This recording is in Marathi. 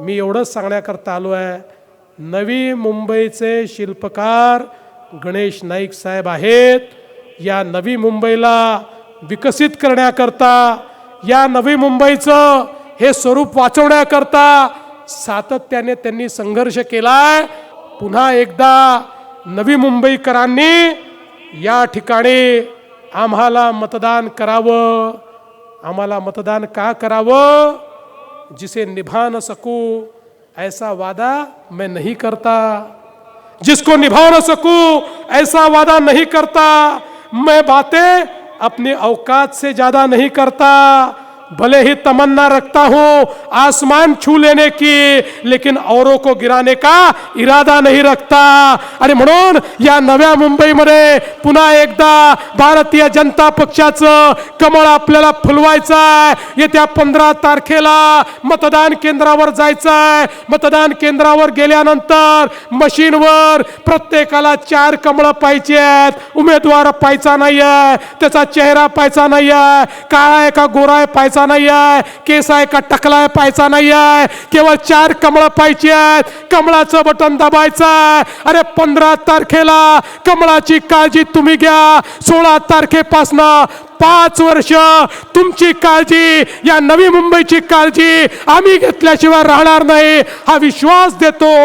मी एवढंच सांगण्याकरता आलो आहे, नवी मुंबईचे शिल्पकार गणेश नाईक साहेब आहेत. या नवी मुंबईला विकसित करण्याकरता, या नवी मुंबईचं हे स्वरूप वाचवण्याकरता सातत्याने त्यांनी संघर्ष केलाय. पुन्हा एकदा नवी मुंबईकरांनी या ठिकाणी आम्हाला मतदान करावं. आम्हाला मतदान का करावं? जिसे निभा न सकूं ऐसा वादा मैं नहीं करता, जिसको निभा न सकूं ऐसा वादा नहीं करता, मैं बातें अपनी औकात से ज्यादा नहीं करता, भले ही तमन्ना रखता हूं आसमान छू लेने की, लेकिन औरों को गिराने का इरादा नहीं रखता. आणि म्हणून या नव्या मुंबईमध्ये पुन्हा एकदा भारतीय जनता पक्षाचं कमळ आपल्याला फुलवायचं आहे. येत्या 15 तारखेला मतदान केंद्रावर जायचं आहे. मतदान केंद्रावर गेल्यानंतर मशीनवर प्रत्येकाला 4 कमळं पाहिजे आहेत. उमेदवार पाहायचा नाही आहे, त्याचा चेहरा पाहायचा नाही आहे, काळा आहे का गोरा आहे पाहायचा नाही आहे, केस आहे का टकला आहे पाहायचा नाही आहे, केवळ 4 कमळं पाहिजे आहेत. कमळाचं बटन दाबायचं आहे. अरे 15 तारखेला कमळाची काळजी तुम्ही घ्या. 16 तारखेपासनं 5 वर्ष तुमची काळजी, या नवी मुंबईची काळजी आम्ही घेतल्याशिवाय राहणार नाही, हा विश्वास देतो.